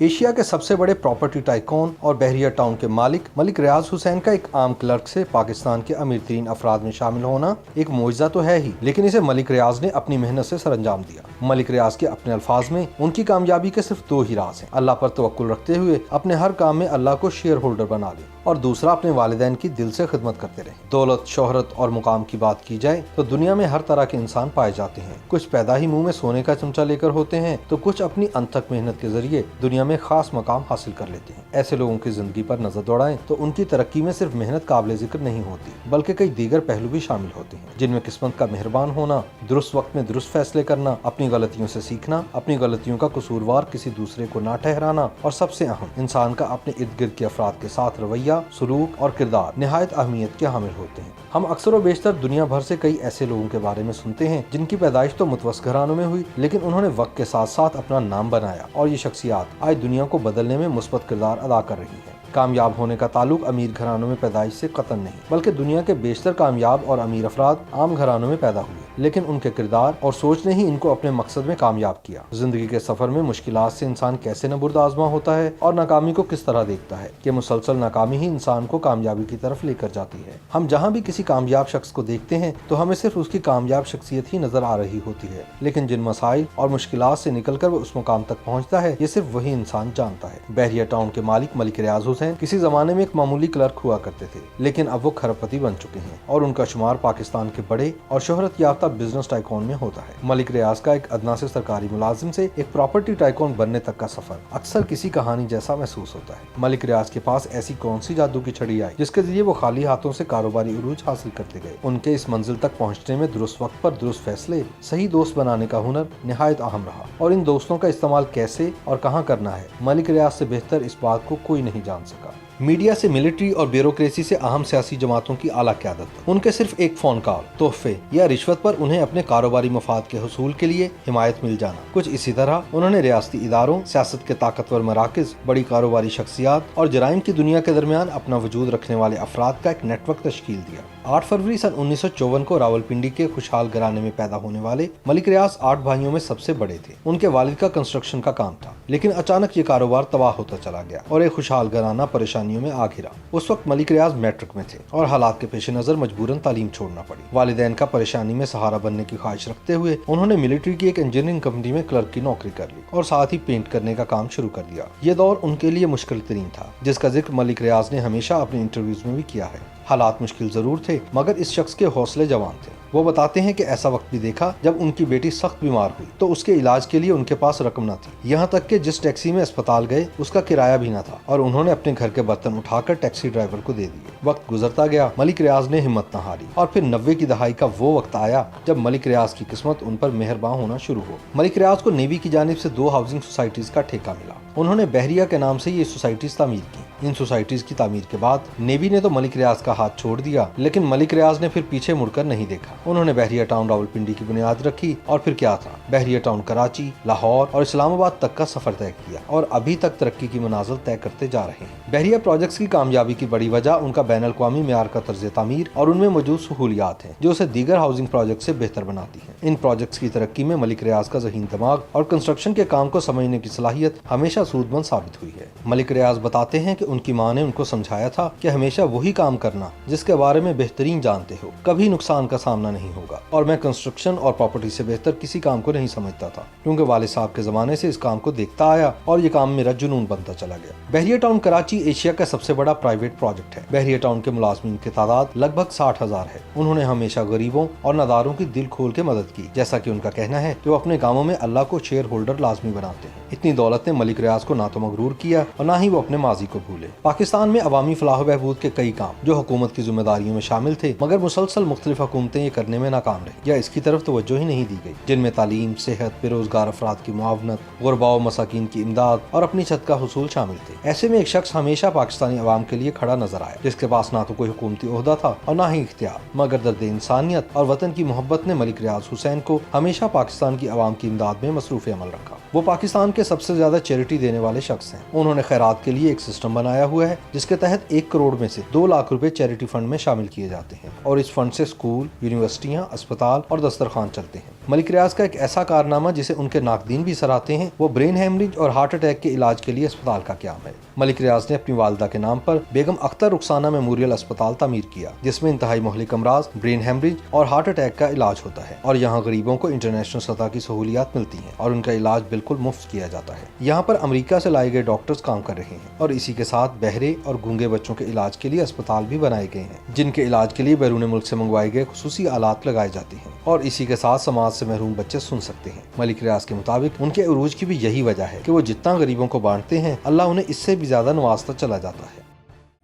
Asia کے سب سے بڑے پراپرٹی ٹائکون اور بحریہ ٹاؤن کے مالک ملک ریاض حسین کا ایک عام کلرک سے پاکستان کے امیر ترین افراد میں شامل ہونا ایک معجزہ تو ہے ہی، لیکن اسے ملک ریاض نے اپنی محنت سے سر انجام دیا۔ ملک ریاض کے اپنے الفاظ میں ان کی کامیابی کے صرف دو ہی راز ہیں: اللہ پر توکل رکھتے ہوئے اپنے ہر کام میں اللہ کو شیئر ہولڈر بنا لیں، اور دوسرا اپنے والدین کی دل سے خدمت کرتے رہیں۔ دولت، شہرت اور مقام کی بات کی جائے تو دنیا میں ہر طرح کے انسان پائے جاتے ہیں۔ کچھ پیدا ہی منہ میں سونے کا چمچہ لے کر ہوتے ہیں تو کچھ اپنی انتھک محنت کے ذریعے دنیا میں خاص مقام حاصل کر لیتے ہیں۔ ایسے لوگوں کی زندگی پر نظر دوڑائیں تو ان کی ترقی میں صرف محنت قابل ذکر نہیں ہوتی، بلکہ کئی دیگر پہلو بھی شامل ہوتے ہیں، جن میں قسمت کا مہربان ہونا، درست وقت میں درست فیصلے کرنا، اپنی غلطیوں سے سیکھنا، اپنی غلطیوں کا قصوروار کسی دوسرے کو نہ ٹھہرانا، اور سب سے اہم، انسان کا اپنے ارد گرد کے افراد کے ساتھ رویہ، سلوک اور کردار نہایت اہمیت کے حامل ہوتے ہیں۔ ہم اکثر و بیشتر دنیا بھر سے کئی ایسے لوگوں کے بارے میں سنتے ہیں جن کی پیدائش تو متوسط گھرانوں میں ہوئی، لیکن انہوں نے وقت کے ساتھ ساتھ اپنا نام بنایا، اور یہ شخصیات آج دنیا کو بدلنے میں مثبت کردار ادا کر رہی ہیں۔ کامیاب ہونے کا تعلق امیر گھرانوں میں پیدائش سے قطعاً نہیں، بلکہ دنیا کے بیشتر کامیاب اور امیر افراد عام گھرانوں میں پیدا ہوئے، لیکن ان کے کردار اور سوچ نے ہی ان کو اپنے مقصد میں کامیاب کیا۔ زندگی کے سفر میں مشکلات سے انسان کیسے نبرد آزما ہوتا ہے اور ناکامی کو کس طرح دیکھتا ہے کہ مسلسل ناکامی ہی انسان کو کامیابی کی طرف لے کر جاتی ہے۔ ہم جہاں بھی کسی کامیاب شخص کو دیکھتے ہیں تو ہمیں صرف اس کی کامیاب شخصیت ہی نظر آ رہی ہوتی ہے، لیکن جن مسائل اور مشکلات سے نکل کر وہ اس مقام تک پہنچتا ہے یہ صرف وہی انسان جانتا ہے۔ بحریہ ٹاؤن کے مالک ملک ریاض حسین کسی زمانے میں ایک معمولی کلرک ہوا کرتے تھے، لیکن اب وہ کھرب پتی بن چکے ہیں اور ان کا شمار پاکستان کے بڑے اور شہرت یافتہ بزنس ٹائکون میں ہوتا ہے۔ ملک ریاض کا ایک ادنا سے سرکاری ملازم سے ایک پراپرٹی ٹائکون بننے تک کا سفر اکثر کسی کہانی جیسا محسوس ہوتا ہے۔ ملک ریاض کے پاس ایسی کون سی جادو کی چھڑی آئی جس کے ذریعے وہ خالی ہاتھوں سے کاروباری عروج حاصل کرتے گئے؟ ان کے اس منزل تک پہنچنے میں درست وقت پر درست فیصلے، صحیح دوست بنانے کا ہنر نہایت اہم رہا، اور ان دوستوں کا استعمال کیسے اور کہاں کرنا ہے ملک ریاض سے بہتر اس بات کو کوئی نہیں جان سکا۔ میڈیا سے ملٹری اور بیوروکریسی سے اہم سیاسی جماعتوں کی اعلیٰ قیادت، ان کے صرف ایک فون کال، تحفے یا رشوت پر انہیں اپنے کاروباری مفاد کے حصول کے لیے حمایت مل جانا۔ کچھ اسی طرح انہوں نے ریاستی اداروں، سیاست کے طاقتور مراکز، بڑی کاروباری شخصیات اور جرائم کی دنیا کے درمیان اپنا وجود رکھنے والے افراد کا ایک نیٹ ورک تشکیل دیا۔ 8 فروری سن 1954 کو راولپنڈی کے خوشحال گھرانے میں پیدا ہونے والے ملک ریاض 8 بھائیوں میں سب سے بڑے تھے۔ ان کے والد کا کنسٹرکشن کا کام تھا، لیکن اچانک یہ کاروبار تباہ ہوتا چلا گیا اور ایک خوشحال گھرانہ پریشانیوں میں آ گھرا۔ اس وقت ملک ریاض میٹرک میں تھے اور حالات کے پیش نظر مجبوراً تعلیم چھوڑنا پڑی۔ والدین کا پریشانی میں سہارا بننے کی خواہش رکھتے ہوئے انہوں نے ملٹری کی ایک انجینئرنگ کمپنی میں کلرک کی نوکری کر لی اور ساتھ ہی پینٹ کرنے کا کام شروع کر دیا۔ یہ دور ان کے لیے مشکل ترین تھا، جس کا ذکر ملک ریاض نے ہمیشہ اپنے انٹرویوز میں بھی کیا ہے۔ حالات مشکل ضرور تھے، مگر اس شخص کے حوصلے جوان تھے۔ وہ بتاتے ہیں کہ ایسا وقت بھی دیکھا جب ان کی بیٹی سخت بیمار ہوئی تو اس کے علاج کے لیے ان کے پاس رقم نہ تھی، یہاں تک کہ جس ٹیکسی میں اسپتال گئے اس کا کرایہ بھی نہ تھا، اور انہوں نے اپنے گھر کے برتن اٹھا کر ٹیکسی ڈرائیور کو دے دیے۔ وقت گزرتا گیا، ملک ریاض نے ہمت نہ ہاری، اور پھر 90 کی دہائی کا وہ وقت آیا جب ملک ریاض کی قسمت ان پر مہرباں ہونا شروع ہو۔ ملک ریاض کو نیوی کی جانب سے 2 ہاؤسنگ سوسائٹیز کا ٹھیکہ ملا۔ انہوں نے بحریہ کے نام سے یہ سوسائٹیز تعمیر کی۔ ان سوسائٹیز کی تعمیر کے بعد نیوی نے تو ملک ریاض کا ہاتھ چھوڑ دیا، لیکن ملک ریاض نے پھر پیچھے مڑ کر نہیں دیکھا۔ انہوں نے بحریہ ٹاؤن راولپنڈی کی بنیاد رکھی، اور پھر کیا تھا، بحریہ ٹاؤن کراچی، لاہور اور اسلام آباد تک کا سفر طے کیا، اور ابھی تک ترقی کی منازل طے کرتے جا رہے ہیں۔ بحریہ پروجیکٹس کی کامیابی کی بڑی وجہ ان کا بین الاقوامی معیار کا طرز تعمیر اور ان میں موجود سہولیات ہیں جو اسے دیگر ہاؤسنگ پروجیکٹ سے بہتر بناتی ہیں۔ ان پروجیکٹس کی ترقی میں ملک ریاض کا ذہین دماغ اور کنسٹرکشن کے کام کو سمجھنے کی صلاحیت ہمیشہ سود مند ثابت ہوئی ہے۔ ملک ریاض بتاتے ہیں کہ ان کی ماں نے ان کو سمجھایا تھا کہ ہمیشہ وہی کام کرنا جس کے بارے میں بہترین جانتے ہو، کبھی نقصان کا سامنا نہیں ہوگا، اور میں کنسٹرکشن اور پراپرٹی سے بہتر کسی کام کو نہیں سمجھتا تھا، کیونکہ والد صاحب کے زمانے سے اس کام کو دیکھتا آیا اور یہ کام میرا جنون بنتا چلا گیا۔ بحریہ ٹاؤن کراچی ایشیا کا سب سے بڑا پرائیویٹ پروجیکٹ ہے۔ بحریہ ٹاؤن کے ملازمین کی تعداد لگ بھگ 60,000 ہے۔ انہوں نے ہمیشہ غریبوں اور ناداروں کی دل کھول کے مدد کی، جیسا کہ ان کا کہنا ہے کہ وہ اپنے کاموں میں اللہ کو شیئر ہولڈر لازمی بناتے ہیں۔ اتنی دولت نے ملک ریاض کو نہ تو مغرور کیا اور نہ ہی وہ اپنے ماضی کو بھولے۔ پاکستان میں عوامی فلاح و بہبود کے کئی کام جو حکومت کی ذمہ داریوں میں شامل تھے، مگر مسلسل مختلف حکومتیں یہ کرنے میں ناکام رہی یا اس کی طرف توجہ ہی نہیں دی گئی، جن میں تعلیم، صحت، بے روزگار افراد کی معاونت، غرباء و مساکین کی امداد اور اپنی چھت کا حصول شامل تھے۔ ایسے میں ایک شخص ہمیشہ پاکستانی عوام کے لیے کھڑا نظر آیا، جس کے پاس نہ تو کوئی حکومتی عہدہ تھا اور نہ ہی اختیار، مگر درد انسانیت اور وطن کی محبت نے ملک ریاض حسین کو ہمیشہ پاکستان کی عوام کی امداد میں مصروف عمل رکھا۔ وہ پاکستان کے سب سے زیادہ چیریٹی دینے والے شخص ہیں۔ انہوں نے خیرات کے لیے ایک سسٹم بنایا بنایا ہوا ہے جس کے تحت 1 کروڑ میں سے 2 لاکھ روپے چیریٹی فنڈ میں شامل کیے جاتے ہیں اور اس فنڈ سے اسکول، یونیورسٹیاں، اسپتال اور دسترخوان چلتے ہیں۔ ملک ریاض کا ایک ایسا کارنامہ جسے ان کے ناقدین بھی سراہتے ہیں وہ برین ہیمریج اور ہارٹ اٹیک کے علاج کے لیے اسپتال کا قیام ہے۔ ملک ریاض نے اپنی والدہ کے نام پر بیگم اختر رخسانہ میموریل اسپتال تعمیر کیا جس میں انتہائی مہلک امراض، برین ہیمریج اور ہارٹ اٹیک کا علاج ہوتا ہے اور یہاں غریبوں کو انٹرنیشنل سطح کی سہولیات ملتی ہیں اور ان کا علاج بالکل مفت کیا جاتا ہے۔ یہاں پر امریکہ سے لائے گئے ڈاکٹرز کام کر رہے ہیں اور اسی کے ساتھ بہرے اور گونگے بچوں کے علاج کے لیے اسپتال بھی بنائے گئے ہیں جن کے علاج کے لیے بیرون ملک سے منگوائے گئے خصوصی آلات لگائے جاتے ہیں اور اسی کے ساتھ سماج سے محروم بچے سن سکتے ہیں۔ ملک ریاض کے مطابق ان کے عروج کی بھی یہی وجہ ہے کہ وہ جتنا غریبوں کو بانٹتے ہیں اللہ انہیں اس سے بھی زیادہ نوازتا چلا جاتا ہے۔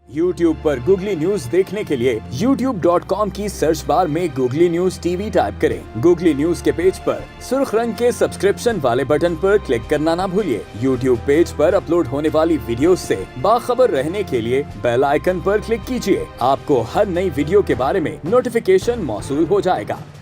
YouTube پر گوگلی نیوز دیکھنے کے لیے youtube.com کی سرچ بار میں googly news T V type کریں۔ گوگلی نیوز کے پیج پر سرخ رنگ کے سبسکرپشن والے بٹن پر کلک کرنا نہ بھولیے۔ YouTube پیج پر اپلوڈ ہونے والی ویڈیوز سے باخبر رہنے کے لیے بیل آئیکن پر کلک کیجیے۔ آپ کو ہر نئی ویڈیو کے بارے میں نوٹیفیکیشن موصول ہو جائے گا۔